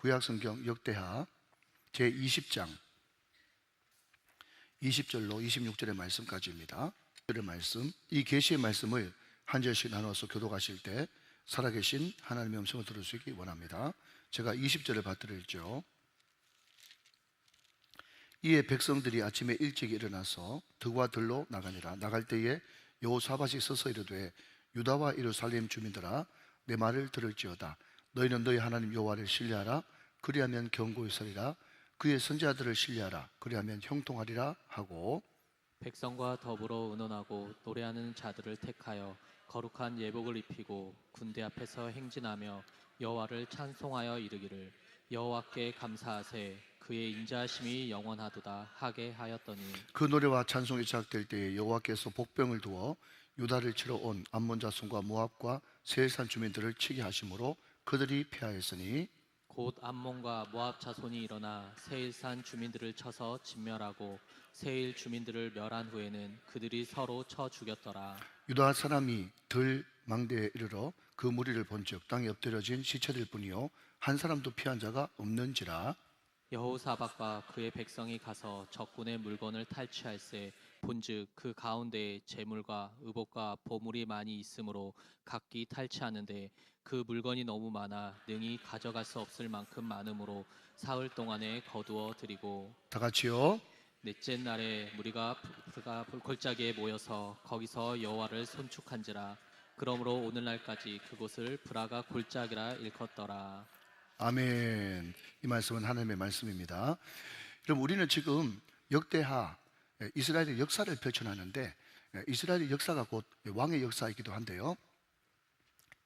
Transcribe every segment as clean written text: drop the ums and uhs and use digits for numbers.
구약성경 역대하 제20장 20절로 26절의 말씀까지입니다. 이 계시의 말씀을 한 절씩 나눠서 교독하실 때 살아계신 하나님의 음성을 들으시기 원합니다. 제가 20절을 받들었죠. 이에 백성들이 아침에 일찍 일어나서 들과 들로 나가니라. 나갈 때에 여호사밧이 서서 이르되 유다와 예루살렘 주민들아, 내 말을 들을지어다. 너희는 너희 하나님 여호와를 신뢰하라. 그리하면 견고히 서리라. 그의 선지자들을 신뢰하라. 그리하면 형통하리라 하고, 백성과 더불어 의논하고 노래하는 자들을 택하여 거룩한 예복을 입히고 군대 앞에서 행진하며 여호와를 찬송하여 이르기를 여호와께 감사하세, 그의 인자하심이 영원하도다 하게 하였더니, 그 노래와 찬송이 시작될 때에 여호와께서 복병을 두어 유다를 치러 온 암몬 자손과 모압과 세일산 주민들을 치게 하심으로 그들이 패하였으니, 곧 암몬과 모압 자손이 일어나 세일산 주민들을 쳐서 진멸하고 세일 주민들을 멸한 후에는 그들이 서로 쳐 죽였더라. 유다 사람이 들 망대에 이르러 그 무리를 본즉 땅에 엎드려진 시체들 뿐이요 한 사람도 피한 자가 없는지라. 여호사밧과 그의 백성이 가서 적군의 물건을 탈취할세, 본즉 그 가운데에 재물과 의복과 보물이 많이 있으므로 각기 탈취하는데 그 물건이 너무 많아 능히 가져갈 수 없을 만큼 많으므로 사흘 동안에 거두어 들이고, 다 같이요. 넷째 날에 무리가 골짜기에 모여서 거기서 여호와를 손축한지라. 그러므로 오늘날까지 그곳을 브라가 골짜기라 일컫더라. 아멘. 이 말씀은 하나님의 말씀입니다. 그럼 우리는 지금 역대하 이스라엘의 역사를 펼쳐놨는데, 이스라엘의 역사가 곧 왕의 역사이기도 한데요,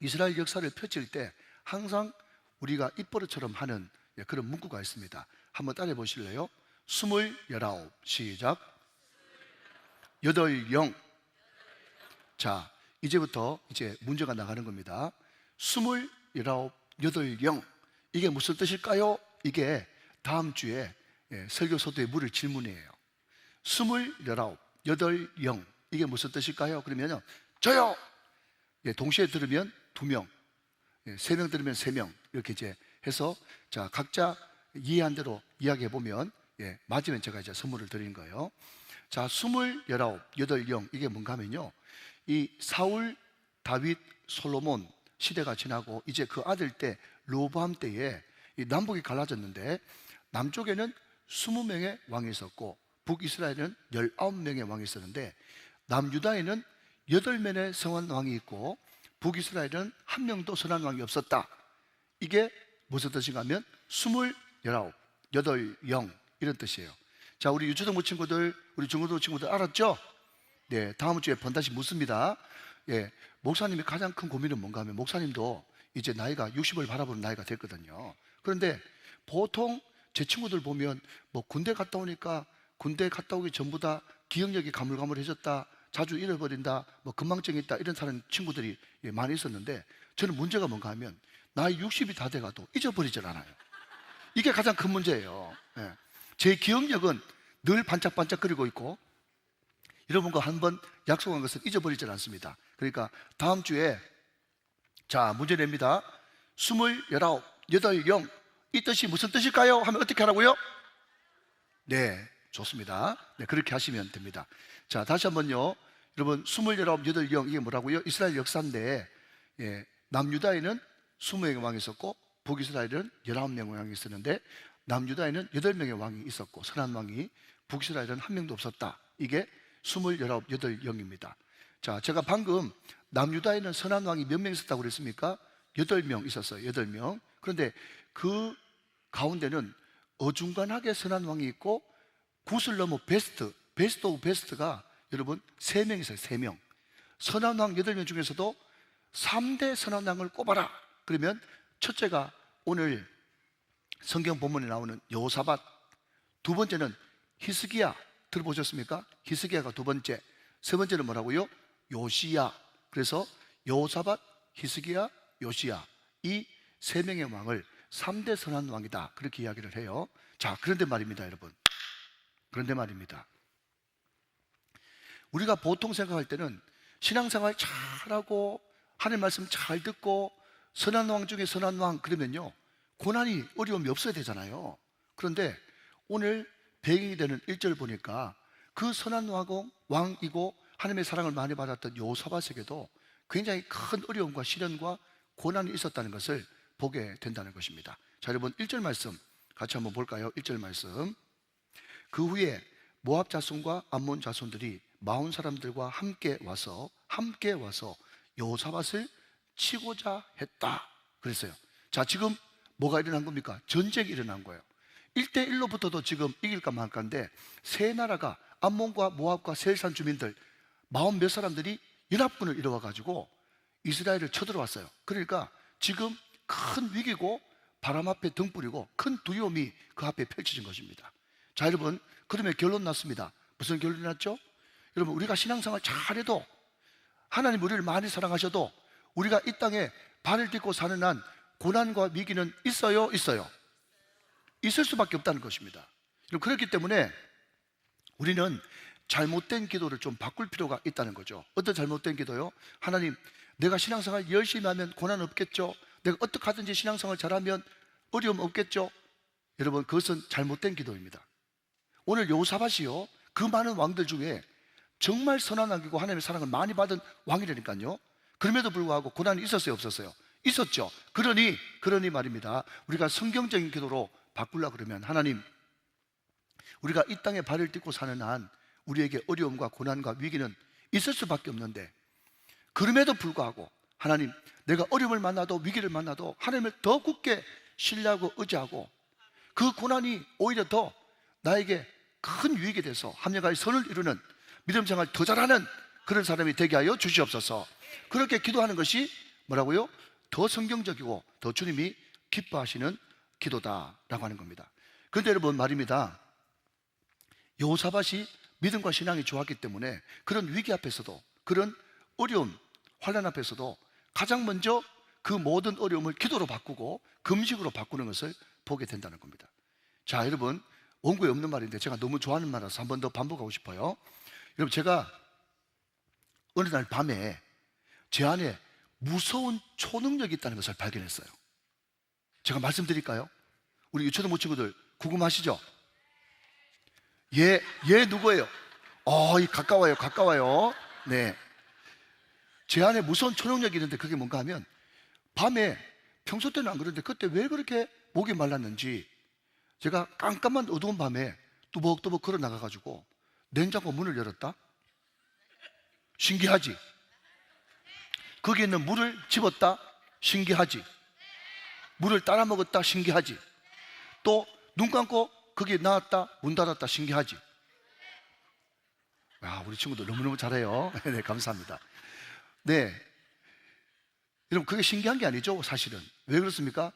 이스라엘 역사를 펼칠 때 항상 우리가 입버릇처럼 하는 그런 문구가 있습니다. 한번 따라해 보실래요? 29, 시작. 80. 자, 이제부터 이제 문제가 나가는 겁니다. 29, 80. 이게 무슨 뜻일까요? 이게 다음 주에 설교서도에 물을 질문이에요. 29, 80. 이게 무슨 뜻일까요? 그러면요, 저요! 동시에 들으면 2명, 3명 들으면 3명, 이렇게 이제 해서, 자, 각자 이해한 대로 이야기해 보면, 맞으면 제가 이제 선물을 드리는 거예요. 자, 29, 80. 이게 뭔가 하면요, 이 사울, 다윗, 솔로몬 시대가 지나고 이제 그 아들 때 로보암 때에 이 남북이 갈라졌는데, 남쪽에는 20명의 왕이 있었고 북이스라엘은 19명의 왕이 있었는데, 남유다에는 8명의 선한 왕이 있고 북이스라엘은 1명도 선한 왕이 없었다. 이게 무슨 뜻인가 하면 29, 80 이런 뜻이에요. 자, 우리 유초등부 친구들, 우리 중고등부 친구들 알았죠? 네, 다음 주에 번다시 묻습니다. 목사님이 가장 큰 고민은 뭔가 하면, 목사님도 이제 나이가 60을 바라보는 나이가 됐거든요. 그런데 보통 제 친구들 보면 뭐 군대 갔다 오니까 군대 갔다 오기 전보다 기억력이 가물가물해졌다, 자주 잃어버린다, 뭐 건망증이 있다, 이런 사람 친구들이 많이 있었는데, 저는 문제가 뭔가 하면 나이 60이 다 돼가도 잊어버리질 않아요. 이게 가장 큰 문제예요. 제 기억력은 늘 반짝반짝거리고 있고 여러분과 한번 약속한 것을 잊어버리질 않습니다. 그러니까 다음 주에, 자, 문제 냅니다. 29, 80. 이 뜻이 무슨 뜻일까요? 하면 어떻게 하라고요? 네, 좋습니다. 네, 그렇게 하시면 됩니다. 자, 다시 한번요. 여러분, 29, 80. 이게 뭐라고요? 이스라엘 역사인데, 남유다에는 20명의 왕이 있었고 북이스라엘은 19명의 왕이 있었는데, 남유다에는 8명의 왕이 있었고 선한 왕이, 북이스라엘은 1명도 없었다. 이게 29, 80입니다. 자, 제가 방금 남유다에는 선한 왕이 몇 명 있었다고 그랬습니까? 8명 있었어요. 8명. 그런데 그 가운데는 어중간하게 선한 왕이 있고 굿을 넘어 베스트 오브 베스트가 여러분 3명 있어요. 3명. 선한 왕 8명 중에서도 3대 선한 왕을 꼽아라. 그러면 첫째가 오늘 성경 본문에 나오는 여호사밧, 두 번째는 히스기야. 들어보셨습니까? 히스기야가 두 번째. 세 번째는 뭐라고요? 요시야. 그래서 여호사밧, 히스기야, 요시야, 이 3명의 왕을 3대 선한 왕이다, 그렇게 이야기를 해요. 자, 그런데 말입니다, 여러분. 그런데 말입니다, 우리가 보통 생각할 때는 신앙생활 잘하고 하나님 말씀 잘 듣고 선한 왕 중에 선한 왕 그러면요, 고난이 어려움이 없어야 되잖아요. 그런데 오늘 배경이 되는 1절 보니까 그 선한 왕이고 하나님의 사랑을 많이 받았던 여호사밧에게도 굉장히 큰 어려움과 시련과 고난이 있었다는 것을 보게 된다는 것입니다. 자, 여러분 1절 말씀 같이 한번 볼까요? 1절 말씀. 그 후에 모압 자손과 암몬 자손들이 마온 사람들과 함께 와서 여호사밧을 치고자 했다 그랬어요. 자, 지금 뭐가 일어난 겁니까? 전쟁이 일어난 거예요. 1대1로부터도 지금 이길까 말까인데 세 나라가 암몬과 모압과 세일산 주민들 마흔 몇 사람들이 연합군을 이뤄와 가지고 이스라엘을 쳐들어왔어요. 그러니까 지금 큰 위기고 바람 앞에 등불이고 큰 두려움이 그 앞에 펼쳐진 것입니다. 자, 여러분, 그러면 결론 났습니다. 무슨 결론이 났죠? 여러분, 우리가 신앙생활 잘해도 하나님 우리를 많이 사랑하셔도 우리가 이 땅에 발을 딛고 사는 한 고난과 위기는 있어요? 있을 수밖에 없다는 것입니다. 그렇기 때문에 우리는 잘못된 기도를 좀 바꿀 필요가 있다는 거죠. 어떤 잘못된 기도요? 하나님, 내가 신앙생활 열심히 하면 고난 없겠죠? 내가 어떻게 하든지 신앙생활 잘하면 어려움 없겠죠? 여러분, 그것은 잘못된 기도입니다. 오늘 여호사밧이요, 그 많은 왕들 중에 정말 선한 왕이고 하나님의 사랑을 많이 받은 왕이라니까요. 그럼에도 불구하고 고난이 있었어요, 없었어요? 있었죠. 그러니 말입니다. 우리가 성경적인 기도로 바꾸려고 그러면 하나님, 우리가 이 땅에 발을 딛고 사는 한 우리에게 어려움과 고난과 위기는 있을 수밖에 없는데, 그럼에도 불구하고 하나님, 내가 어려움을 만나도 위기를 만나도 하나님을 더 굳게 신뢰하고 의지하고 그 고난이 오히려 더 나에게 큰 유익이 돼서 합력할 선을 이루는 믿음 생활 더 잘하는 그런 사람이 되게 하여 주시옵소서. 그렇게 기도하는 것이 뭐라고요? 더 성경적이고 더 주님이 기뻐하시는 기도다라고 하는 겁니다. 그런데 여러분 말입니다, 여호사밧이 믿음과 신앙이 좋았기 때문에 그런 위기 앞에서도, 그런 어려움, 환난 앞에서도 가장 먼저 그 모든 어려움을 기도로 바꾸고 금식으로 바꾸는 것을 보게 된다는 겁니다. 자, 여러분, 원고에 없는 말인데 제가 너무 좋아하는 말이라서 한 번 더 반복하고 싶어요. 여러분, 제가 어느 날 밤에 제 안에 무서운 초능력이 있다는 것을 발견했어요. 제가 말씀드릴까요? 우리 유초등부 친구들 궁금하시죠? 얘 누구예요? 가까워요. 네. 제 안에 무서운 초능력이 있는데 그게 뭔가 하면 밤에, 평소 때는 안 그런데 그때 왜 그렇게 목이 말랐는지 제가 깜깜한 어두운 밤에 뚜벅뚜벅 걸어 나가가지고 냉장고 문을 열었다? 신기하지? 거기 있는 물을 집었다? 신기하지? 물을 따라 먹었다? 신기하지? 또 눈 감고 거기 나왔다? 문 닫았다? 신기하지? 우리 친구들 너무너무 잘해요. 네, 감사합니다. 네, 여러분, 그게 신기한 게 아니죠, 사실은. 왜 그렇습니까?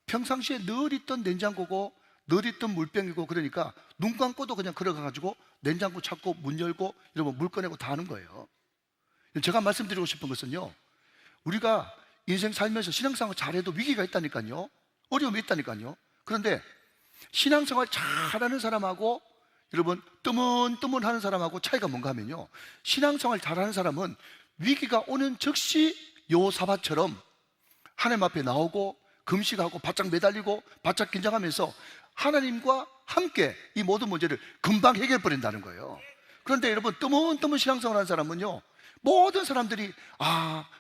평상시에 늘 있던 냉장고고 늘 있던 물병이고, 그러니까 눈 감고도 그냥 걸어가가지고 냉장고 찾고 문 열고 여러분 물 꺼내고 다 하는 거예요. 제가 말씀드리고 싶은 것은요, 우리가 인생 살면서 신앙생활 잘해도 위기가 있다니까요. 어려움이 있다니까요. 그런데 신앙생활 잘하는 사람하고 여러분 뜨문뜨문하는 사람하고 차이가 뭔가 하면요, 신앙생활 잘하는 사람은 위기가 오는 즉시 여호사밧처럼 하나님 앞에 나오고 금식하고 바짝 매달리고 바짝 긴장하면서 하나님과 함께 이 모든 문제를 금방 해결해 버린다는 거예요. 그런데 여러분, 뜨문뜨문 신앙생활 하는 사람은요, 모든 사람들이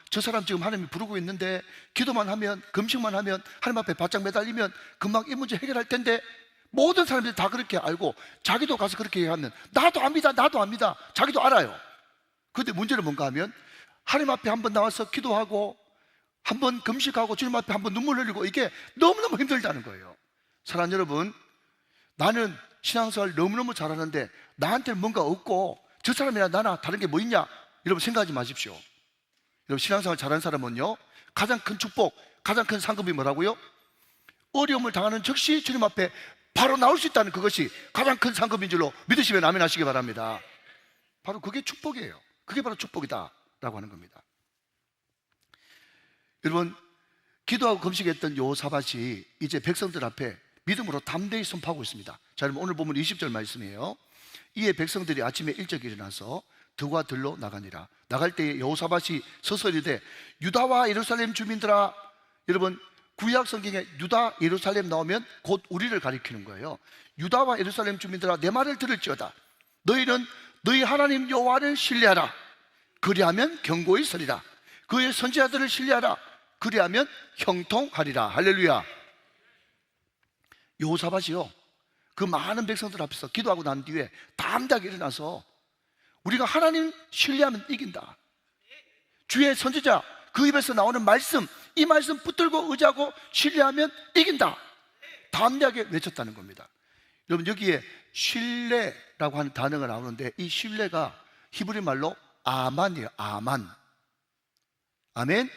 저 사람 지금 하나님이 부르고 있는데 기도만 하면, 금식만 하면, 하나님 앞에 바짝 매달리면 금방 이 문제 해결할 텐데, 모든 사람들이 다 그렇게 알고 자기도 가서 그렇게 얘기하면 나도 압니다 자기도 알아요. 그런데 문제는 뭔가 하면 하나님 앞에 한번 나와서 기도하고 한번 금식하고 주님 앞에 한번 눈물 흘리고 이게 너무너무 힘들다는 거예요. 사랑하는 여러분, 나는 신앙생활 너무너무 잘하는데 나한테는 뭔가 없고 저 사람이나 나나 다른 게 뭐 있냐, 여러분 생각하지 마십시오. 여러분, 신앙생활 잘하는 사람은요, 가장 큰 축복, 가장 큰 상급이 뭐라고요? 어려움을 당하는 즉시 주님 앞에 바로 나올 수 있다는 그것이 가장 큰 상급인 줄로 믿으시면 아멘 하시기 바랍니다. 바로 그게 축복이에요. 그게 바로 축복이다 라고 하는 겁니다. 여러분, 기도하고 금식했던 여호사밧이 이제 백성들 앞에 믿음으로 담대히 선포하고 있습니다. 자, 여러분, 오늘 보면 20절 말씀이에요. 이에 백성들이 아침에 일찍 일어나서 들과 들로 나가니라. 나갈 때에 여호사밧이 서서 이르되 유다와 예루살렘 주민들아, 여러분, 구약 성경에 유다, 예루살렘 나오면 곧 우리를 가리키는 거예요. 유다와 예루살렘 주민들아, 내 말을 들을지어다. 너희는 너희 하나님 여호와를 신뢰하라. 그리하면 견고히 서리라. 그의 선지자들을 신뢰하라. 그리하면 형통하리라. 할렐루야. 여호사밧이요, 그 많은 백성들 앞에서 기도하고 난 뒤에 담대하게 일어나서 우리가 하나님 신뢰하면 이긴다. 주의 선지자 그 입에서 나오는 말씀, 이 말씀 붙들고 의지하고 신뢰하면 이긴다. 담대하게 외쳤다는 겁니다. 여러분, 여기에 신뢰라고 하는 단어가 나오는데, 이 신뢰가 히브리 말로 아만이에요. 아만. 아멘.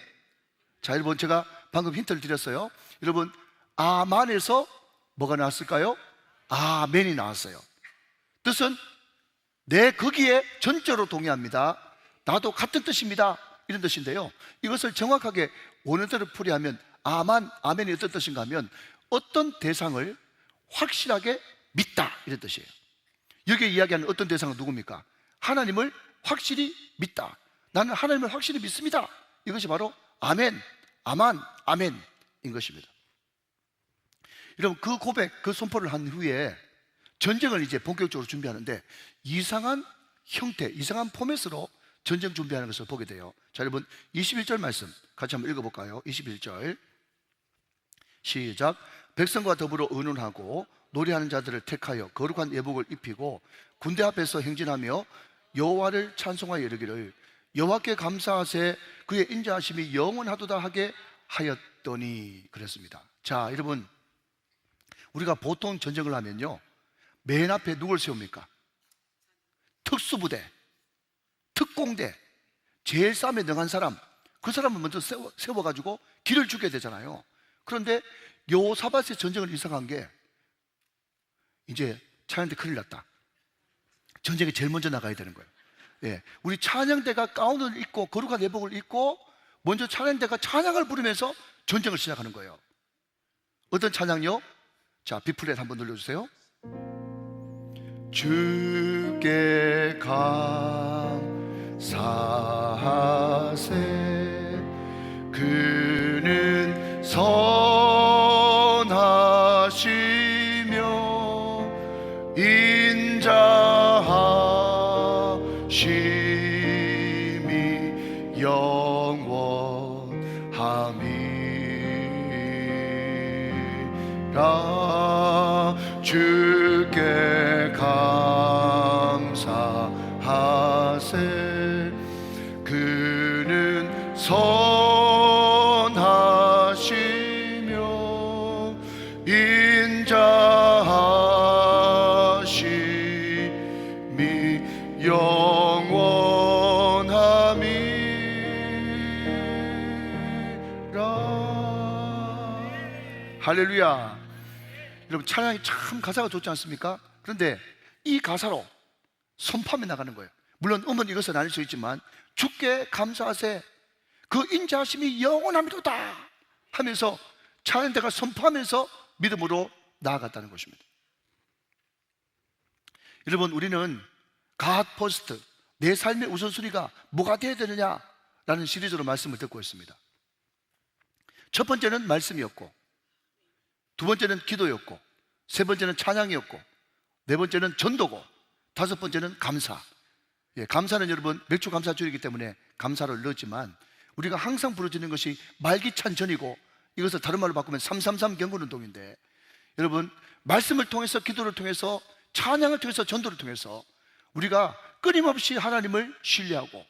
자, 여러분, 제가 방금 힌트를 드렸어요. 여러분, 아만에서 뭐가 나왔을까요? 아멘이 나왔어요. 뜻은 내 거기에 전적으로 동의합니다. 나도 같은 뜻입니다. 이런 뜻인데요, 이것을 정확하게 원어대로 풀이하면 아만, 아멘이 어떤 뜻인가 하면 어떤 대상을 확실하게 믿다, 이런 뜻이에요. 여기에 이야기하는 어떤 대상은 누굽니까? 하나님을 확실히 믿다. 나는 하나님을 확실히 믿습니다. 이것이 바로 아멘, 아만, 아멘인 것입니다. 여러분, 그 고백, 그 선포를 한 후에 전쟁을 이제 본격적으로 준비하는데 이상한 형태, 이상한 포맷으로 전쟁 준비하는 것을 보게 돼요. 자, 여러분, 21절 말씀 같이 한번 읽어볼까요? 21절 시작. 백성과 더불어 의논하고 노래하는 자들을 택하여 거룩한 예복을 입히고 군대 앞에서 행진하며 여호와를 찬송하여 이르기를 여호와께 감사하세 그의 인자하심이 영원하도다 하게 하였더니 그랬습니다. 자, 여러분, 우리가 보통 전쟁을 하면요, 맨 앞에 누굴 세웁니까? 특수부대, 특공대, 제일 싸움에 능한 사람, 그 사람을 먼저 세워가지고 길을 죽여야 되잖아요. 그런데 여호사밧의 전쟁을 이상한 게, 이제 찬양대 큰일 났다, 전쟁에 제일 먼저 나가야 되는 거예요. 예, 우리 찬양대가 가운을 입고 거룩한 예복을 입고 먼저 찬양대가 찬양을 부르면서 전쟁을 시작하는 거예요. 어떤 찬양요? 자, B플랫 한번 눌러주세요. 주께 감사하세 그는 선하시며 인자하심이 영원함이라. 주께 감사하세 그는 선하시며 인자하심이 영원함이라. 할렐루야. 여러분, 찬양이 참 가사가 좋지 않습니까? 그런데 이 가사로 선포하며 나가는 거예요. 물론 음은 이것은 아닐 수 있지만 주께 감사하세 그 인자하심이 영원함이로다 하면서 찬양대가 선포하면서 믿음으로 나아갔다는 것입니다. 여러분, 우리는 God first, 내 삶의 우선순위가 뭐가 되어야 되느냐라는 시리즈로 말씀을 듣고 있습니다. 첫 번째는 말씀이었고, 두 번째는 기도였고, 세 번째는 찬양이었고, 네 번째는 전도고, 다섯 번째는 감사. 예, 감사는 여러분 맥주 감사주이기 때문에 감사를 넣었지만 우리가 항상 부르짖는 것이 말기찬 전이고, 이것을 다른 말로 바꾸면 333 경건운동인데, 여러분, 말씀을 통해서, 기도를 통해서, 찬양을 통해서, 전도를 통해서 우리가 끊임없이 하나님을 신뢰하고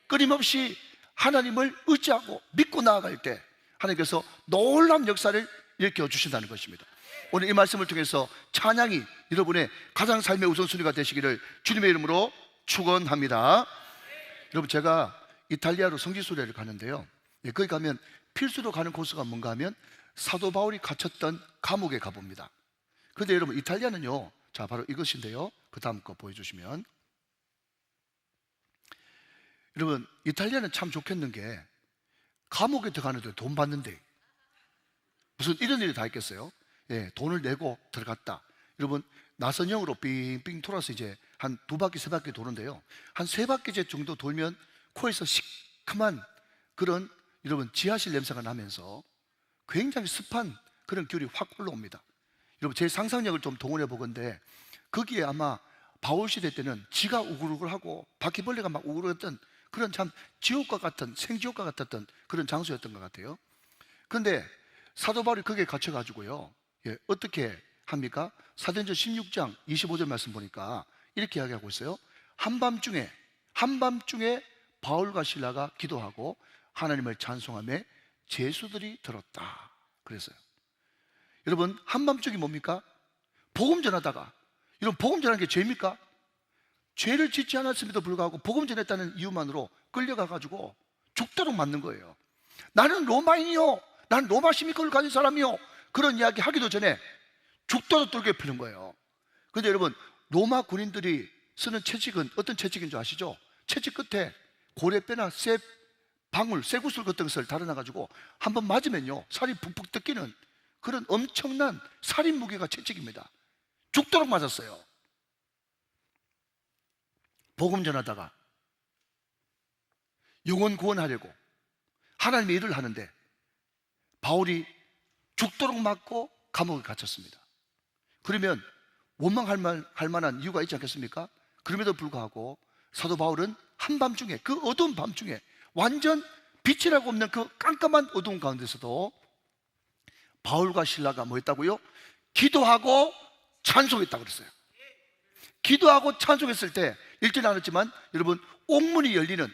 끊임없이 하나님을 의지하고 믿고 나아갈 때 하나님께서 놀라운 역사를 일으켜 주신다는 것입니다. 오늘 이 말씀을 통해서 찬양이 여러분의 가장 삶의 우선순위가 되시기를 주님의 이름으로 축원합니다. 여러분, 제가 이탈리아로 성지순례를 가는데요, 거기 가면 필수로 가는 코스가 뭔가 하면 사도 바울이 갇혔던 감옥에 가봅니다. 그런데 여러분, 이탈리아는요, 자, 바로 이것인데요, 그 다음 거 보여주시면, 여러분, 이탈리아는 참 좋겠는 게 감옥에 들어가는데 돈 받는데 무슨 이런 일이 다 있겠어요? 예, 돈을 내고 들어갔다. 여러분, 나선형으로 빙빙 돌아서 이제 한 두 바퀴, 세 바퀴 도는데요, 한 세 바퀴째 정도 돌면 코에서 시큼한 그런, 여러분, 지하실 냄새가 나면서 굉장히 습한 그런 기운이 확 올라옵니다. 여러분, 제 상상력을 좀 동원해 보건데 거기에 아마 바울 시대 때는 지가 우글우글하고 바퀴벌레가 막 우글우글했던 그런 참 지옥과 같은, 생지옥과 같았던 그런 장소였던 것 같아요. 그런데 사도 바울이 거기에 갇혀가지고요, 어떻게 합니까? 사도행전 16장 25절 말씀 보니까 이렇게 이야기하고 있어요. 한밤중에 바울과 실라가 기도하고 하나님을 찬송하며 제수들이 들었다 그랬어요. 여러분, 한밤중이 뭡니까? 복음 전하다가, 여러분, 복음 전하는 게 죄입니까? 죄를 짓지 않았음에도 불구하고 복음 전했다는 이유만으로 끌려가가지고 죽도록 맞는 거예요. 나는 로마인이요, 나는 로마 시민권을 가진 사람이요, 그런 이야기 하기도 전에 죽도록 뚫게 피는 거예요. 그런데 여러분, 로마 군인들이 쓰는 채찍은 어떤 채찍인 줄 아시죠? 채찍 끝에 고래뼈나 쇠구슬 같은 것을 달아놔가지고 한번 맞으면요, 살이 푹푹 뜯기는 그런 엄청난 살인 무기가 채찍입니다. 죽도록 맞았어요. 복음 전하다가 영혼 구원하려고 하나님의 일을 하는데 바울이 죽도록 맞고 감옥에 갇혔습니다. 그러면 원망할 만한 이유가 있지 않겠습니까? 그럼에도 불구하고 사도 바울은 한밤중에, 그 어두운 밤중에, 완전 빛이라고 없는 그 깜깜한 어두운 가운데서도 바울과 실라가 뭐 했다고요? 기도하고 찬송했다고 그랬어요. 기도하고 찬송했을 때 읽지는 않았지만 여러분, 옥문이 열리는,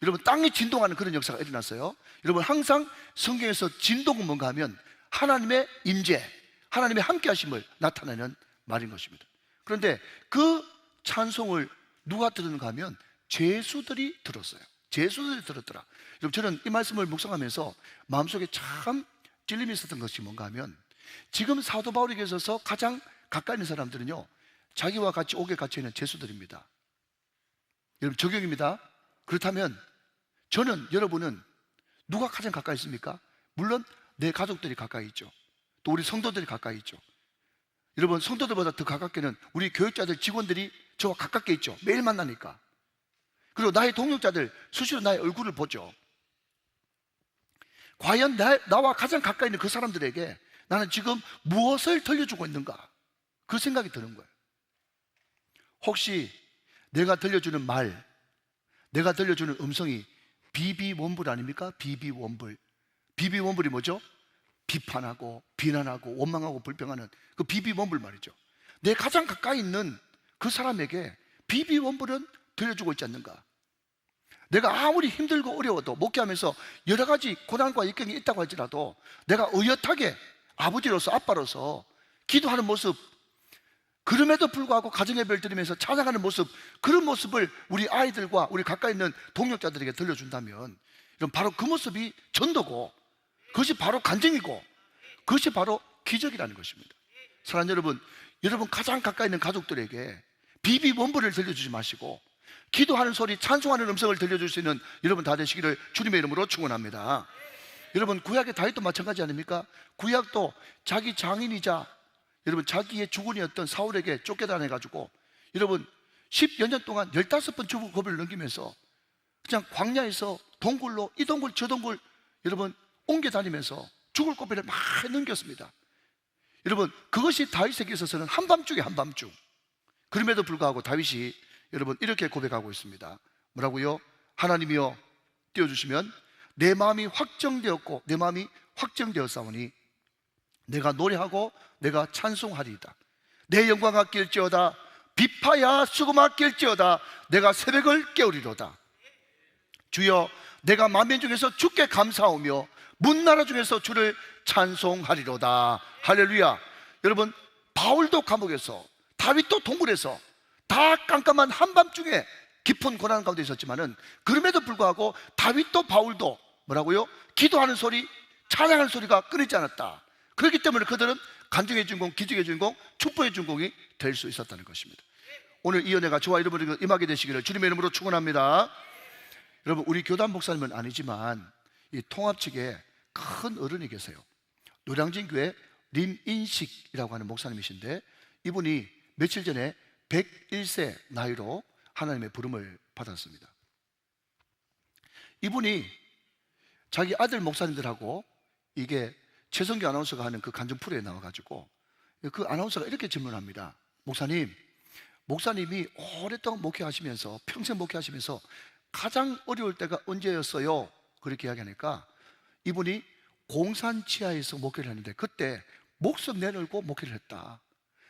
여러분, 땅이 진동하는 그런 역사가 일어났어요. 여러분, 항상 성경에서 진동은 뭔가 하면 하나님의 임재, 하나님의 함께 하심을 나타내는 말인 것입니다. 그런데 그 찬송을 누가 들었는가 하면 제수들이 들었어요. 제수들이 들었더라. 여러분, 저는 이 말씀을 묵상하면서 마음속에 참 찔림이 있었던 것이 뭔가 하면, 지금 사도 바울에게 있어서 가장 가까이 있는 사람들은요, 자기와 같이 옥에 갇혀 있는 제수들입니다. 여러분, 적용입니다. 그렇다면 저는, 여러분은 누가 가장 가까이 있습니까? 물론 내 가족들이 가까이 있죠. 또 우리 성도들이 가까이 있죠. 여러분, 성도들보다 더 가깝게는 우리 교육자들, 직원들이 저와 가깝게 있죠. 매일 만나니까. 그리고 나의 동역자들 수시로 나의 얼굴을 보죠. 과연 나와 가장 가까이 있는 그 사람들에게 나는 지금 무엇을 들려주고 있는가? 그 생각이 드는 거예요. 혹시 내가 들려주는 말, 내가 들려주는 음성이 비비원불 아닙니까? 비비원불. 비비원불이 뭐죠? 비판하고 비난하고 원망하고 불평하는 그 비비원불 말이죠. 내 가장 가까이 있는 그 사람에게 비비원불은 들려주고 있지 않는가? 내가 아무리 힘들고 어려워도, 목회하면서 여러 가지 고난과 역경이 있다고 할지라도 내가 의젓하게 아버지로서, 아빠로서 기도하는 모습, 그럼에도 불구하고 가정예배를 드리면서 찬양하는 모습, 그런 모습을 우리 아이들과 우리 가까이 있는 동역자들에게 들려준다면, 이런 바로 그 모습이 전도고, 그것이 바로 간증이고, 그것이 바로 기적이라는 것입니다. 사랑하는 여러분, 여러분 가장 가까이 있는 가족들에게 비비원불을 들려주지 마시고 기도하는 소리, 찬송하는 음성을 들려줄 수 있는 여러분 다 되시기를 주님의 이름으로 축원합니다. 여러분, 구약의 다윗도 마찬가지 아닙니까? 구약도 자기 장인이자 여러분 자기의 주군이었던 사울에게 쫓겨다녀가지고 여러분 10여 년 동안 15번 주부 고비를 넘기면서 그냥 광야에서 동굴로 이 동굴 저 동굴 여러분 옮겨 다니면서 죽을 고비를 많이 넘겼습니다. 여러분, 그것이 다윗에게 있어서는 한밤중에 한밤중. 그럼에도 불구하고 다윗이 여러분 이렇게 고백하고 있습니다. 뭐라고요? 하나님이여, 띄워주시면, 내 마음이 확정되었고 내 마음이 확정되었사오니 내가 노래하고 내가 찬송하리이다. 내 영광아 낄지어다. 비파야 수고마 낄지어다. 내가 새벽을 깨우리로다. 주여, 내가 만민 중에서 주께 감사하며 문나라 중에서 주를 찬송하리로다. 할렐루야. 여러분, 바울도 감옥에서, 다윗도 동굴에서 다 깜깜한 한밤중에 깊은 고난 가운데 있었지만은 그럼에도 불구하고 다윗도 바울도 뭐라고요? 기도하는 소리, 찬양하는 소리가 끊이지 않았다. 그렇기 때문에 그들은 간증의 주인공, 기적의 주인공, 축복의 주인공이 될 수 있었다는 것입니다. 오늘 이 은혜가 저와 여러분에게 임하게 되시기를 주님의 이름으로 축원합니다. 여러분, 우리 교단 목사님은 아니지만 이 통합 측에 큰 어른이 계세요. 노량진교회 림인식이라고 하는 목사님이신데, 이분이 며칠 전에 101세 나이로 하나님의 부름을 받았습니다. 이분이 자기 아들 목사님들하고 이게 최성규 아나운서가 하는 그 간증 프로에 나와가지고 그 아나운서가 이렇게 질문합니다. 목사님이 오랫동안 목회하시면서 평생 목회하시면서 가장 어려울 때가 언제였어요? 그렇게 이야기하니까 이분이 공산 치하에서 목회를 했는데 그때 목숨 내놓고 목회를 했다.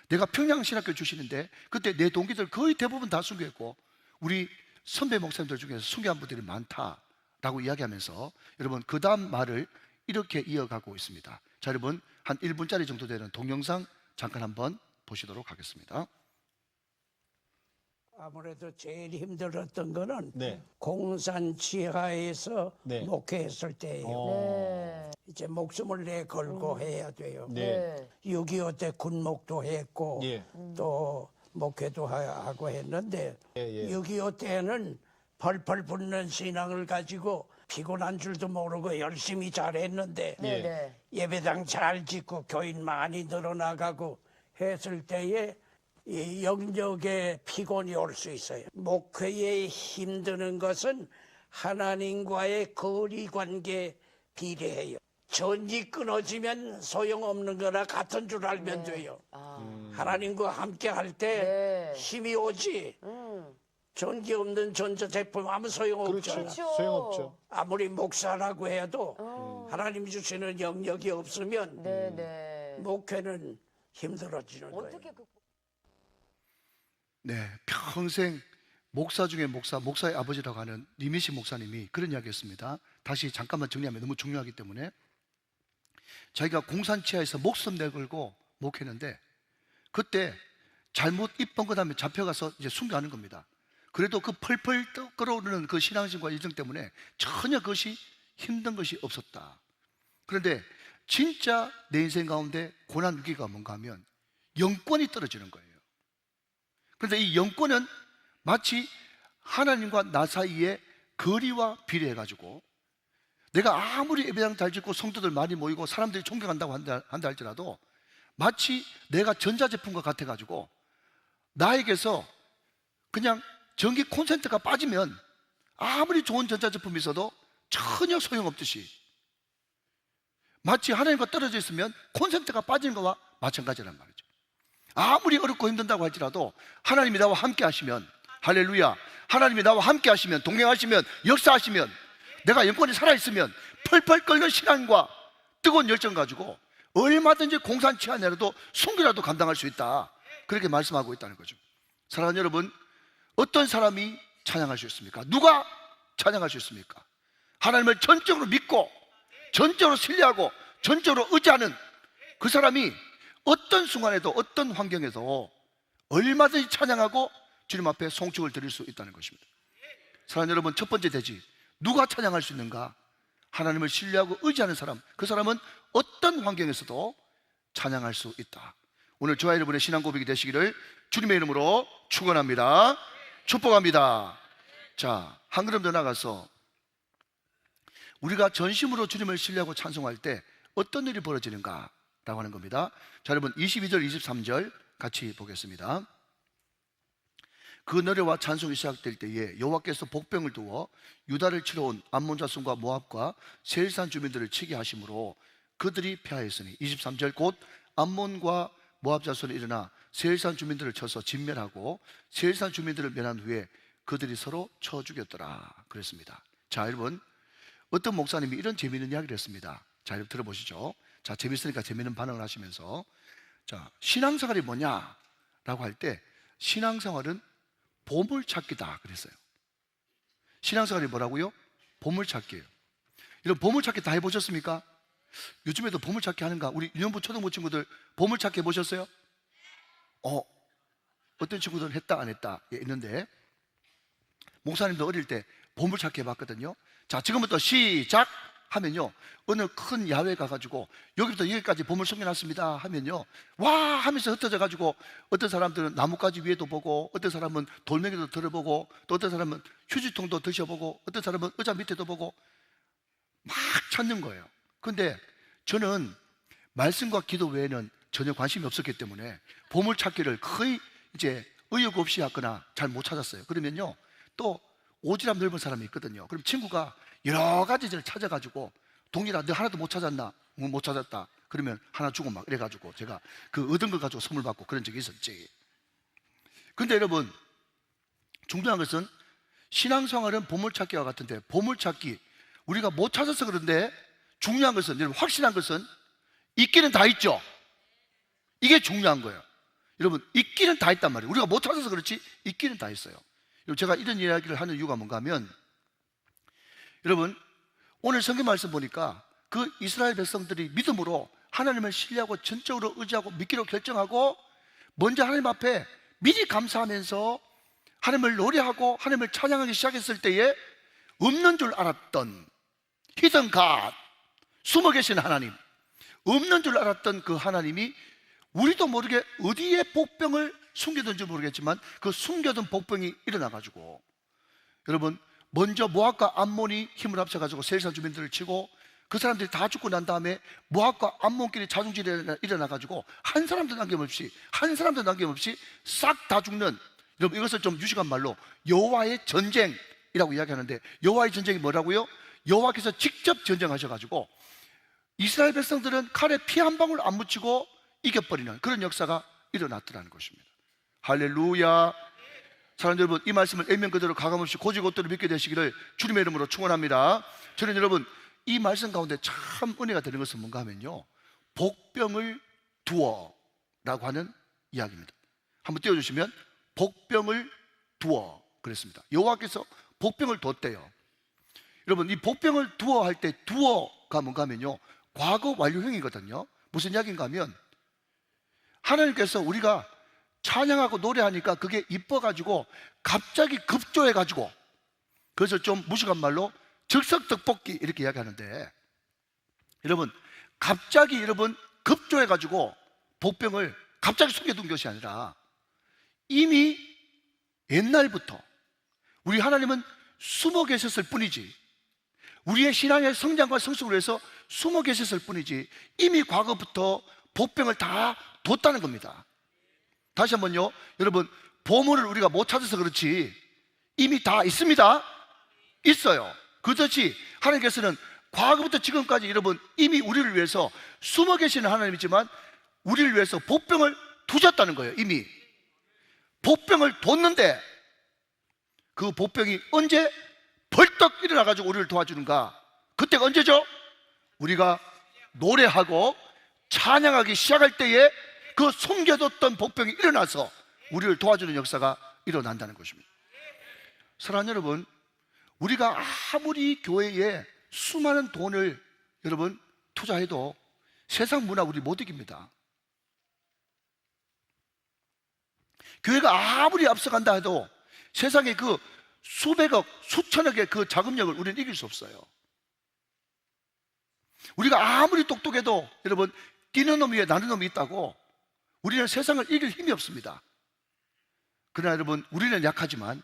내가 평양신학교 주시는데 그때 내 동기들 거의 대부분 다 순교했고 우리 선배 목사님들 중에서 순교한 분들이 많다라고 이야기하면서 여러분 그 다음 말을 이렇게 이어가고 있습니다. 자, 여러분 한 1분짜리 정도 되는 동영상 잠깐 한번 보시도록 하겠습니다. 아무래도 제일 힘들었던 거는 네. 공산 지하에서 네. 목회했을 때예요. 네. 이제 목숨을 내 걸고 해야 돼요. 네. 6.25 때 군목도 했고 예. 또 목회도 하고 했는데 예, 예. 6.25 때는 펄펄 붙는 신앙을 가지고 피곤한 줄도 모르고 열심히 잘했는데 네. 네. 예배당 잘 짓고 교인 많이 늘어나가고 했을 때에 이 영적의 피곤이 올 수 있어요. 목회에 힘드는 것은 하나님과의 거리 관계에 비례해요. 전이 끊어지면 소용없는 거나 같은 줄 알면 돼요. 하나님과 함께 할 때 네. 힘이 오지. 전기 없는 전자제품 아무 소용없잖아. 그렇죠. 소용없죠. 아무리 목사라고 해도 하나님 주시는 영역이 없으면 네, 네. 목회는 힘들어지는 거예요. 어떻게 네, 평생 목사 중에 목사의 아버지라고 하는 리미시 목사님이 그런 이야기했습니다. 다시 잠깐만 정리하면 너무 중요하기 때문에 자기가 공산치하에서 목숨 내걸고 목했는데 그때 잘못 입번거하면 잡혀가서 이제 순교하는 겁니다. 그래도 그 펄펄 끓어오르는 그 신앙심과 일정 때문에 전혀 그것이 힘든 것이 없었다. 그런데 진짜 내 인생 가운데 고난 위기가 뭔가 하면 영권이 떨어지는 거예요. 그런데 이 영권은 마치 하나님과 나 사이의 거리와 비례해가지고 내가 아무리 예배당 잘 짓고 성도들 많이 모이고 사람들이 존경한다고 한다 할지라도 마치 내가 전자제품과 같아가지고 나에게서 그냥 전기 콘센트가 빠지면 아무리 좋은 전자제품이 있어도 전혀 소용없듯이 마치 하나님과 떨어져 있으면 콘센트가 빠지는 것과 마찬가지란 말이죠. 아무리 어렵고 힘든다고 할지라도 하나님이 나와 함께 하시면 할렐루야, 하나님이 나와 함께 하시면 동행하시면 역사하시면 내가 영권이 살아있으면 펄펄 끓는 신앙과 뜨거운 열정 가지고 얼마든지 공산치 하나라도 순교라도 감당할 수 있다, 그렇게 말씀하고 있다는 거죠. 사랑하는 여러분, 어떤 사람이 찬양할 수 있습니까? 누가 찬양할 수 있습니까? 하나님을 전적으로 믿고 전적으로 신뢰하고 전적으로 의지하는 그 사람이 어떤 순간에도 어떤 환경에도 얼마든지 찬양하고 주님 앞에 송축을 드릴 수 있다는 것입니다. 사랑하는 여러분, 첫 번째 대지, 누가 찬양할 수 있는가? 하나님을 신뢰하고 의지하는 사람, 그 사람은 어떤 환경에서도 찬양할 수 있다. 오늘 저와 여러분의 신앙 고백이 되시기를 주님의 이름으로 축원합니다. 축복합니다. 자, 한 걸음 더 나가서 우리가 전심으로 주님을 신뢰하고 찬송할 때 어떤 일이 벌어지는가 라고 하는 겁니다. 자, 여러분 22절 23절 같이 보겠습니다. 그 노래와 찬송이 시작될 때에 여호와께서 복병을 두어 유다를 치러 온 암몬 자손과 모압과 세일산 주민들을 치게 하심으로 그들이 패하였으니 23절 곧 암몬과 모압 자손이 일어나 세일산 주민들을 쳐서 진멸하고 세일산 주민들을 멸한 후에 그들이 서로 쳐 죽였더라 그랬습니다. 자, 여러분, 어떤 목사님이 이런 재미있는 이야기를 했습니다. 자, 여러분 들어보시죠. 자, 재밌으니까 재미있는 반응을 하시면서, 자, 신앙생활이 뭐냐 라고 할 때 신앙생활은 보물찾기다 그랬어요. 신앙생활이 뭐라고요? 보물찾기예요. 이런 보물찾기 다 해보셨습니까? 요즘에도 보물찾기 하는가? 우리 유년부 초등부 친구들 보물찾기 해보셨어요? 어떤 친구들은 했다 안 했다 있는데, 목사님도 어릴 때 보물찾기 해봤거든요. 자, 지금부터 시작 하면요, 어느 큰 야외 가가지고 여기부터 여기까지 보물 숨겨놨습니다 하면요, 와 하면서 흩어져 가지고 어떤 사람들은 나뭇가지 위에도 보고, 어떤 사람은 돌멩이도 들어보고, 또 어떤 사람은 휴지통도 드셔보고, 어떤 사람은 의자 밑에도 보고 막 찾는 거예요. 근데 저는 말씀과 기도 외에는 전혀 관심이 없었기 때문에 보물찾기를 거의 이제 의욕 없이 하거나 잘 못 찾았어요. 그러면요, 또 오지랖 넓은 사람이 있거든요. 그럼 친구가 여러 가지를 찾아가지고, 동일아 너 하나도 못 찾았나? 못 찾았다 그러면 하나 주고 막 이래가지고 제가 그 얻은 거 가지고 선물 받고 그런 적이 있었지. 근데 여러분, 중요한 것은 신앙생활은 보물찾기와 같은데, 보물찾기 우리가 못 찾아서 그런데 중요한 것은, 여러분 확실한 것은 있기는 다 있죠. 이게 중요한 거예요. 여러분 있기는 다 있단 말이에요. 우리가 못 찾아서 그렇지 있기는 다 있어요. 제가 이런 이야기를 하는 이유가 뭔가 하면, 여러분 오늘 성경 말씀 보니까 그 이스라엘 백성들이 믿음으로 하나님을 신뢰하고 전적으로 의지하고 믿기로 결정하고 먼저 하나님 앞에 미리 감사하면서 하나님을 노래하고 하나님을 찬양하기 시작했을 때에 없는 줄 알았던 히든 갓, 숨어 계신 하나님, 없는 줄 알았던 그 하나님이 우리도 모르게 어디에 복병을 숨겨둔지 모르겠지만 그 숨겨둔 복병이 일어나가지고, 여러분 먼저 모압과 암몬이 힘을 합쳐가지고 세일산 주민들을 치고 그 사람들이 다 죽고 난 다음에 모압과 암몬끼리 자중질이 일어나가지고 한 사람도 남김없이 싹 다 죽는, 여러분 이것을 좀 유식한 말로 여호와의 전쟁이라고 이야기하는데, 여호와의 전쟁이 뭐라고요? 여호와께서 직접 전쟁하셔가지고 이스라엘 백성들은 칼에 피 한 방울 안 묻히고 이겨버리는 그런 역사가 일어났더라는 것입니다. 할렐루야. 사랑하는 여러분, 이 말씀을 일면 그대로 가감없이 고지고대로 믿게 되시기를 주님의 이름으로 축원합니다. 저는 여러분 이 말씀 가운데 참 은혜가 되는 것은 뭔가 하면요, 복병을 두어 라고 하는 이야기입니다. 한번 띄워주시면, 복병을 두어 그랬습니다. 여호와께서 복병을 뒀대요. 여러분 이 복병을 두어 할 때 두어가 뭔가 하면요, 과거 완료형이거든요. 무슨 이야기인가 하면, 하나님께서 우리가 찬양하고 노래하니까 그게 이뻐가지고 갑자기 급조해가지고, 그래서 좀 무식한 말로 즉석떡볶이 이렇게 이야기하는데, 여러분 갑자기 여러분 급조해가지고 복병을 갑자기 숨겨둔 것이 아니라 이미 옛날부터 우리 하나님은 숨어 계셨을 뿐이지, 우리의 신앙의 성장과 성숙을 위해서 숨어 계셨을 뿐이지 이미 과거부터 복병을 다 뒀다는 겁니다. 다시 한번요, 여러분 보물을 우리가 못 찾아서 그렇지 이미 다 있습니다. 있어요. 그렇듯이 하나님께서는 과거부터 지금까지 여러분 이미 우리를 위해서 숨어 계시는 하나님이지만 우리를 위해서 복병을 두셨다는 거예요. 이미 복병을 뒀는데 그 복병이 언제 벌떡 일어나가지고 우리를 도와주는가? 그때가 언제죠? 우리가 노래하고 찬양하기 시작할 때에 그 숨겨뒀던 복병이 일어나서 우리를 도와주는 역사가 일어난다는 것입니다. 사랑하는 여러분, 우리가 아무리 교회에 수많은 돈을 여러분 투자해도 세상 문화 우리 못 이깁니다. 교회가 아무리 앞서간다 해도 세상의 그 수백억, 수천억의 그 자금력을 우리는 이길 수 없어요. 우리가 아무리 똑똑해도 여러분 뛰는 놈 위에 나는 놈이 있다고 우리는 세상을 이길 힘이 없습니다. 그러나 여러분 우리는 약하지만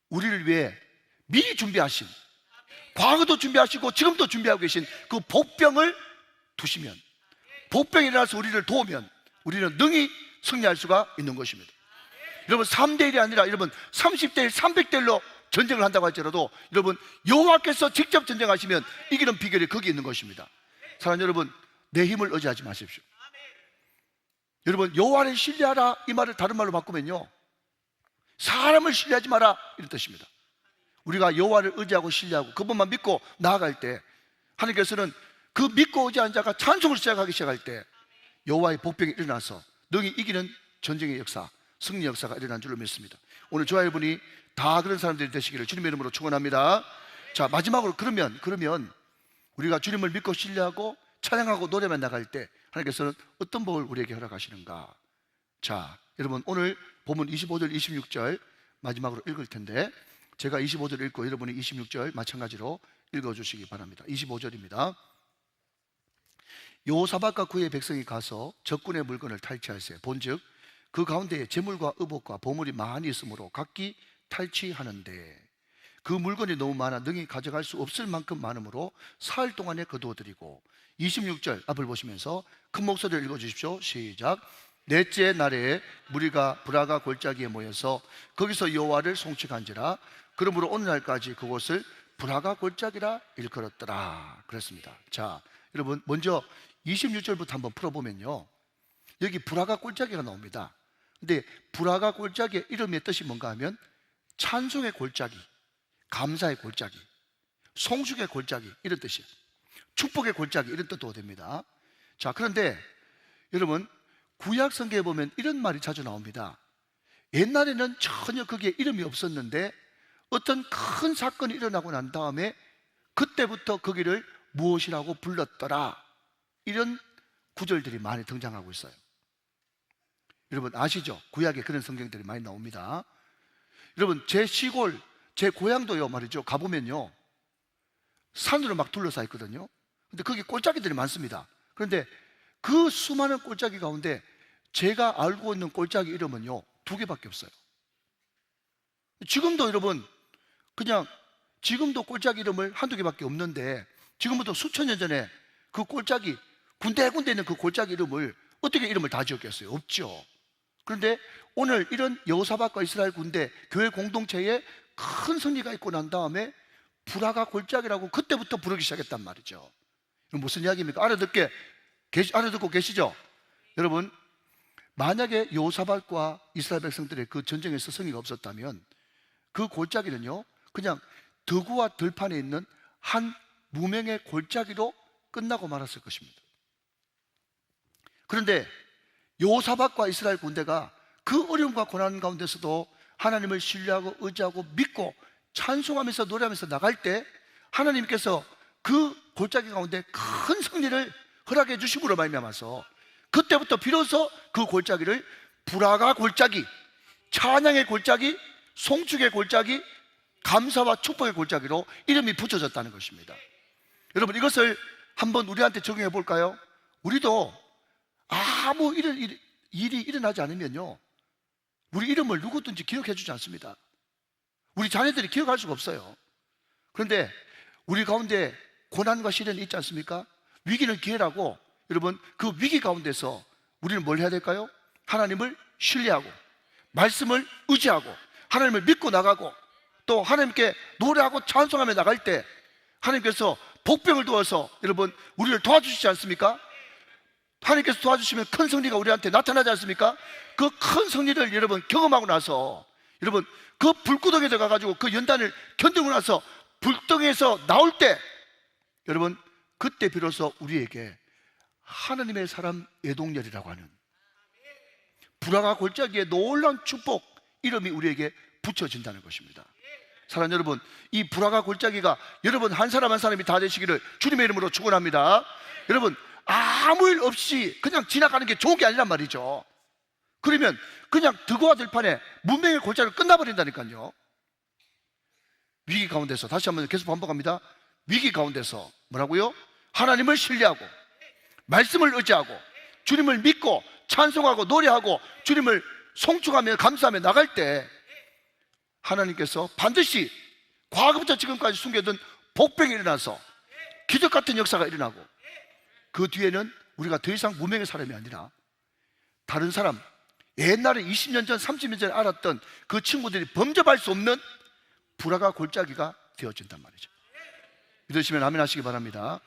우리를 위해 미리 준비하신, 과거도 준비하시고 지금도 준비하고 계신 그 복병을 두시면, 복병이 일어나서 우리를 도우면 우리는 능히 승리할 수가 있는 것입니다. 여러분 3대1이 아니라 여러분 30대1, 300대1로 전쟁을 한다고 할지라도 여러분 여호와께서 직접 전쟁하시면 이기는 비결이 거기 있는 것입니다. 사랑하는 여러분, 내 힘을 의지하지 마십시오. 여러분 여호와를 신뢰하라, 이 말을 다른 말로 바꾸면요, 사람을 신뢰하지 마라 이런 뜻입니다. 우리가 여호와를 의지하고 신뢰하고 그분만 믿고 나아갈 때 하나님께서는 그 믿고 의지한 자가 찬송을 시작하기 시작할 때 여호와의 복병이 일어나서 능히 이기는 전쟁의 역사, 승리 역사가 일어난 줄로 믿습니다. 오늘 저와 여러분이 다 그런 사람들이 되시기를 주님의 이름으로 축원합니다. 자, 마지막으로 그러면 우리가 주님을 믿고 신뢰하고 찬양하고 노래만 나갈 때 하나님께서는 어떤 복을 우리에게 허락하시는가? 자, 여러분 오늘 본문 25절 26절 마지막으로 읽을 텐데 제가 25절 읽고 여러분이 26절 마찬가지로 읽어주시기 바랍니다. 25절입니다. 여호사밧과 그의 백성이 가서 적군의 물건을 탈취하세. 본즉 그 가운데에 재물과 의복과 보물이 많이 있으므로 각기 탈취하는데 그 물건이 너무 많아 능히 가져갈 수 없을 만큼 많으므로 사흘 동안에 거두어드리고. 26절 앞을 보시면서 큰 목소리를 읽어주십시오. 시작. 넷째 날에 무리가 브라가 골짜기에 모여서 거기서 여호와를 송축한지라. 그러므로 오늘날까지 그곳을 브라가 골짜기라 일컬었더라. 그랬습니다. 자, 여러분 먼저 26절부터 한번 풀어보면요, 여기 브라가 골짜기가 나옵니다. 근데 브라가 골짜기의 이름의 뜻이 뭔가 하면 찬송의 골짜기, 감사의 골짜기, 송축의 골짜기 이런 뜻이에요. 축복의 골짜기 이런 뜻도 됩니다. 자, 그런데 여러분 구약 성경에 보면 이런 말이 자주 나옵니다. 옛날에는 전혀 거기에 이름이 없었는데 어떤 큰 사건이 일어나고 난 다음에 그때부터 거기를 무엇이라고 불렀더라, 이런 구절들이 많이 등장하고 있어요. 여러분 아시죠? 구약에 그런 성경들이 많이 나옵니다. 여러분 제 시골, 제 고향도요 말이죠, 가보면요 산으로 막 둘러싸여 있거든요. 근데 거기 골짜기들이 많습니다. 그런데 그 수많은 골짜기 가운데 제가 알고 있는 골짜기 이름은요 2개밖에 없어요. 지금도 여러분 그냥 지금도 골짜기 이름을 1~2개밖에 없는데, 지금부터 수천 년 전에 그 골짜기 군데군데 있는 그 골짜기 이름을 어떻게 이름을 다 지었겠어요? 없죠. 그런데 오늘 이런 여호사밧과 이스라엘 군대 교회 공동체에 큰 승리가 있고 난 다음에 브라가 골짜기라고 그때부터 부르기 시작했단 말이죠. 이건 무슨 이야기입니까? 알아듣고 계시죠? 여러분 만약에 여호사밧과 이스라엘 백성들의 그 전쟁에서 승리가 없었다면 그 골짜기는요 그냥 드구와 들판에 있는 한 무명의 골짜기로 끝나고 말았을 것입니다. 그런데 여호사밧과 이스라엘 군대가 그 어려움과 고난 가운데서도 하나님을 신뢰하고 의지하고 믿고 찬송하면서 노래하면서 나갈 때 하나님께서 그 골짜기 가운데 큰 승리를 허락해 주심으로 말미암아서 그때부터 비로소 그 골짜기를 브라가 골짜기, 찬양의 골짜기, 송축의 골짜기, 감사와 축복의 골짜기로 이름이 붙여졌다는 것입니다. 여러분 이것을 한번 우리한테 적용해 볼까요? 우리도 아무 일이 일어나지 않으면요 우리 이름을 누구든지 기억해 주지 않습니다. 우리 자녀들이 기억할 수가 없어요. 그런데 우리 가운데 고난과 시련이 있지 않습니까? 위기는 기회라고. 여러분 그 위기 가운데서 우리는 뭘 해야 될까요? 하나님을 신뢰하고 말씀을 의지하고 하나님을 믿고 나가고 또 하나님께 노래하고 찬송하며 나갈 때 하나님께서 복병을 두어서 여러분 우리를 도와주시지 않습니까? 하나님께서 도와주시면 큰 승리가 우리한테 나타나지 않습니까? 그 큰 승리를 여러분 경험하고 나서 여러분 그 불구덩이에 들어가가지고 그 연단을 견디고 나서 불덩이에서 나올 때 여러분 그때 비로소 우리에게 하나님의 사람 애동열이라고 하는 브라가 골짜기의 놀라운 축복 이름이 우리에게 붙여진다는 것입니다. 사랑하는 여러분, 이 브라가 골짜기가 여러분 한 사람 한 사람이 다 되시기를 주님의 이름으로 축원합니다. 여러분 아무 일 없이 그냥 지나가는 게 좋은 게 아니란 말이죠. 그러면 그냥 드고와 들판에 문명의 골짜기로 끝나버린다니까요. 위기 가운데서 다시 한번 계속 반복합니다. 위기 가운데서 뭐라고요? 하나님을 신뢰하고 말씀을 의지하고 주님을 믿고 찬송하고 노래하고 주님을 송축하며 감사하며 나갈 때 하나님께서 반드시 과거부터 지금까지 숨겨둔 복병이 일어나서 기적 같은 역사가 일어나고 그 뒤에는 우리가 더 이상 무명의 사람이 아니라 다른 사람, 옛날에 20년 전 30년 전에 알았던 그 친구들이 범접할 수 없는 브라가 골짜기가 되어진단 말이죠. 믿으시면 아멘 하시기 바랍니다.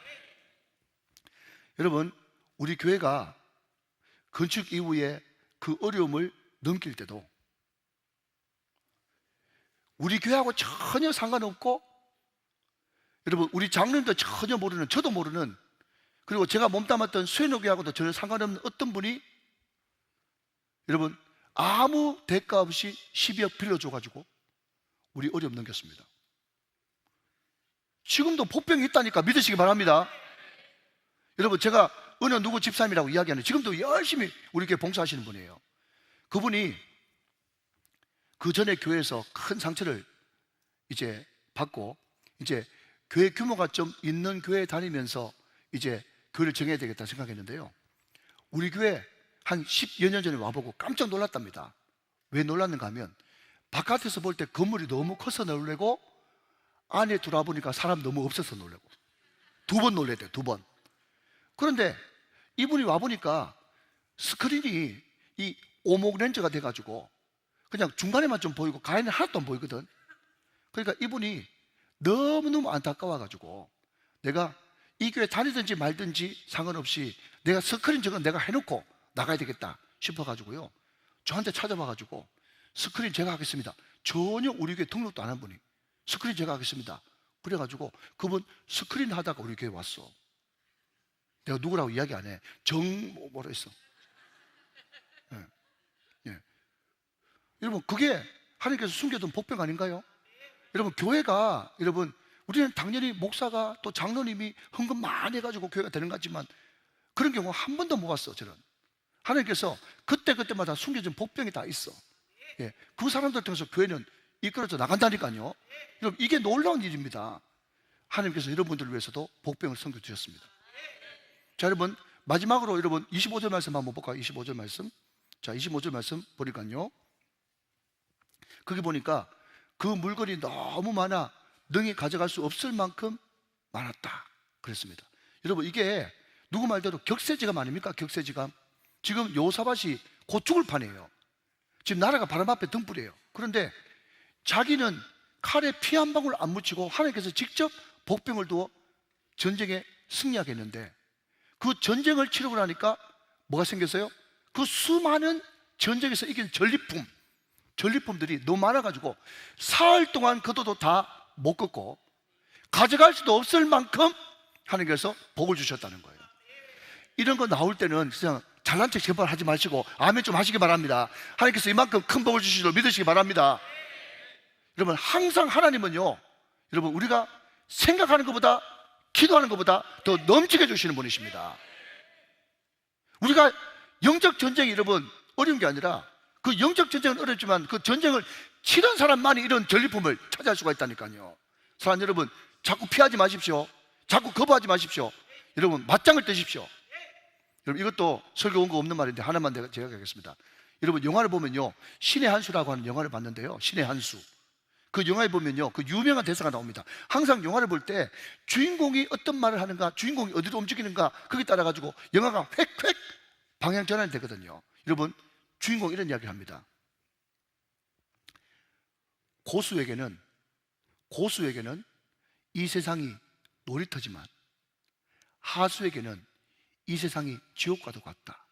여러분 우리 교회가 건축 이후에 그 어려움을 넘길 때도 우리 교회하고 전혀 상관없고 여러분 우리 장로님도 전혀 모르는, 저도 모르는, 그리고 제가 몸담았던 수혜노교하고도 전혀 상관없는 어떤 분이 여러분 아무 대가 없이 12억 빌려줘가지고 우리 어려움 넘겼습니다. 지금도 복병이 있다니까 믿으시기 바랍니다. 여러분 제가 어느 누구 집사님이라고 이야기하는 지금도 열심히 우리 교회 봉사하시는 분이에요. 그분이 그 전에 교회에서 큰 상처를 이제 받고 이제 교회 규모가 좀 있는 교회에 다니면서 이제 교회를 정해야 되겠다 생각했는데요, 우리 교회 한 10여 년 전에 와보고 깜짝 놀랐답니다. 왜 놀랐는가 하면 바깥에서 볼 때 건물이 너무 커서 놀래고 안에 들어와 보니까 사람 너무 없어서 놀래고 2번 놀랬대요. 2번. 그런데 이분이 와보니까 스크린이 이 오목 렌즈가 돼가지고 그냥 중간에만 좀 보이고 가에는 하나도 안 보이거든. 그러니까 이분이 너무너무 안타까워가지고 내가 이 교회 다니든지 말든지 상관없이 내가 스크린 저건 내가 해놓고 나가야 되겠다 싶어가지고요, 저한테 찾아와가지고 스크린 제가 하겠습니다. 전혀 우리 교회 등록도 안 한 분이 스크린 제가 하겠습니다. 그래가지고 그분 스크린 하다가 우리 교회 왔어. 내가 누구라고 이야기 안 해. 뭐라 했어. 예. 예. 여러분, 그게 하나님께서 숨겨둔 복병 아닌가요? 여러분, 교회가, 여러분, 우리는 당연히 목사가 또 장로님이 헌금 많이 해가지고 교회가 되는 것 같지만 그런 경우 한 번도 못 봤어. 저는 하나님께서 그때마다 숨겨진 복병이 다 있어. 예. 그 사람들 통해서 교회는 이끌어져 나간다니까요. 여러분, 이게 놀라운 일입니다. 하나님께서 여러분들을 위해서도 복병을 섬겨주셨습니다. 자, 여러분, 마지막으로 여러분 25절 말씀 한번 볼까요? 25절 말씀. 자, 25절 말씀 보니까요, 거기 보니까 그 물건이 너무 많아 능히 가져갈 수 없을 만큼 많았다 그랬습니다. 여러분, 이게 누구 말대로 격세지감 아닙니까? 격세지감. 지금 요사밭이 곧 죽을 판이에요. 지금 나라가 바람 앞에 등불이에요. 그런데 자기는 칼에 피 한 방울 안 묻히고 하나님께서 직접 복병을 두어 전쟁에 승리하게 했는데, 그 전쟁을 치르고 나니까 뭐가 생겼어요? 그 수많은 전쟁에서 이긴 전리품들이 너무 많아가지고 사흘 동안 걷어도 다 못 걷고 가져갈 수도 없을 만큼 하나님께서 복을 주셨다는 거예요. 이런 거 나올 때는 그냥 잘난 척 제발 하지 마시고 아멘 좀 하시기 바랍니다. 하나님께서 이만큼 큰 복을 주실 줄 믿으시기 바랍니다. 여러분, 항상 하나님은요, 여러분, 우리가 생각하는 것보다, 기도하는 것보다 더 넘치게 주시는 분이십니다. 우리가 영적 전쟁이 여러분 어려운 게 아니라, 그 영적 전쟁은 어렵지만 그 전쟁을 치던 사람만이 이런 전리품을 차지할 수가 있다니까요. 사랑 여러분, 자꾸 피하지 마십시오. 자꾸 거부하지 마십시오. 여러분, 맞짱을 뜨십시오. 여러분, 이것도 설교 원고 없는 말인데 하나만 제가 하겠습니다. 여러분, 영화를 보면요, 신의 한 수라고 하는 영화를 봤는데요, 신의 한 수. 그 영화에 보면요, 그 유명한 대사가 나옵니다. 항상 영화를 볼 때 주인공이 어떤 말을 하는가, 주인공이 어디로 움직이는가, 거기에 따라 가지고 영화가 획획 방향 전환이 되거든요. 여러분, 주인공이 이런 이야기를 합니다. 고수에게는 이 세상이 놀이터지만 하수에게는 이 세상이 지옥과도 같다.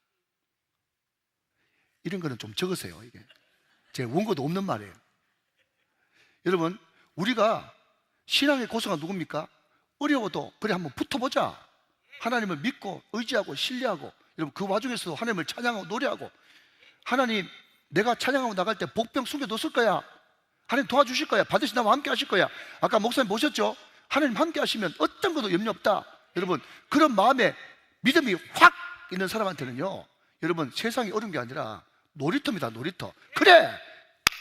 이런 거는 좀 적으세요. 이게 제 원고도 없는 말이에요. 여러분, 우리가 신앙의 고수가 누굽니까? 어려워도 그래 한번 붙어보자. 하나님을 믿고 의지하고 신뢰하고, 여러분, 그 와중에서도 하나님을 찬양하고 노래하고, 하나님, 내가 찬양하고 나갈 때 복병 숨겨뒀을 거야. 하나님 도와주실 거야. 반드시 나와 함께 하실 거야. 아까 목사님 보셨죠? 하나님 함께 하시면 어떤 것도 염려 없다. 여러분, 그런 마음에 믿음이 확 있는 사람한테는요, 여러분, 세상이 어려운 게 아니라 놀이터입니다. 놀이터. 그래,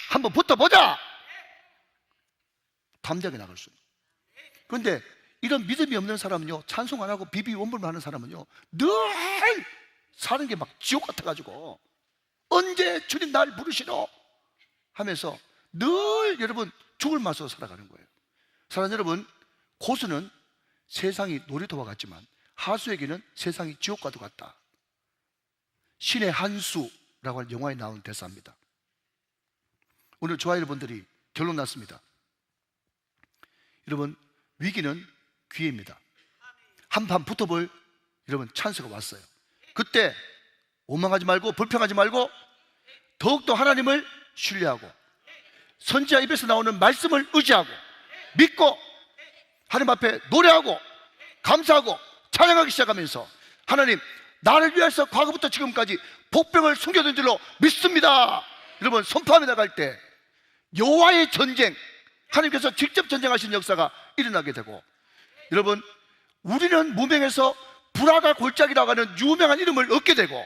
한번 붙어보자. 담대하게 나갈 수 있는. 그런데 이런 믿음이 없는 사람은요, 찬송 안 하고 비비원불만 하는 사람은요, 늘 사는 게 막 지옥 같아가지고 언제 주님 날 부르시노 하면서 늘 여러분 죽을 맛으로 살아가는 거예요. 사랑하는 여러분, 고수는 세상이 놀이터와 같지만 하수에게는 세상이 지옥과도 같다. 신의 한수라고 하는 영화에 나온 대사입니다. 오늘 저와 여러분들이 결론 났습니다. 여러분, 위기는 기회입니다. 한판 붙어볼 여러분 찬스가 왔어요. 그때 원망하지 말고 불평하지 말고 더욱더 하나님을 신뢰하고 선지자 입에서 나오는 말씀을 의지하고 믿고 하나님 앞에 노래하고 감사하고 찬양하기 시작하면서, 하나님, 나를 위해서 과거부터 지금까지 복병을 숨겨둔 줄로 믿습니다. 여러분, 선포하며 나갈 때 여호와의 전쟁, 하나님께서 직접 전쟁하신 역사가 일어나게 되고, 여러분, 우리는 무명에서 불화가 골짜기라고 하는 유명한 이름을 얻게 되고,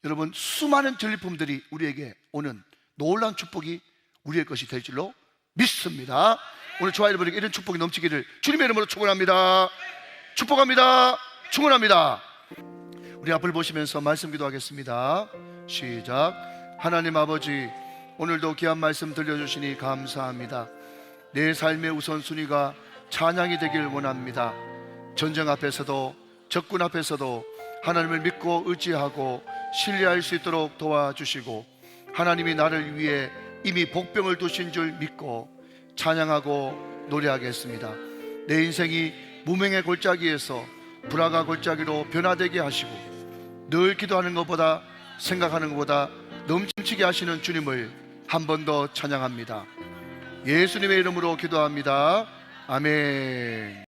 여러분, 수많은 전리품들이 우리에게 오는 놀라운 축복이 우리의 것이 될 줄로 믿습니다. 오늘 저와 여러분에게 이런 축복이 넘치기를 주님의 이름으로 축원합니다. 축복합니다. 축원합니다. 우리 앞을 보시면서 말씀 기도하겠습니다. 시작. 하나님 아버지, 오늘도 귀한 말씀 들려주시니 감사합니다. 내 삶의 우선순위가 찬양이 되길 원합니다. 전쟁 앞에서도 적군 앞에서도 하나님을 믿고 의지하고 신뢰할 수 있도록 도와주시고, 하나님이 나를 위해 이미 복병을 두신 줄 믿고 찬양하고 노래하겠습니다. 내 인생이 무명의 골짜기에서 불화가 골짜기로 변화되게 하시고 늘 기도하는 것보다 생각하는 것보다 넘치게 하시는 주님을 한 번 더 찬양합니다. 예수님의 이름으로 기도합니다. 아멘.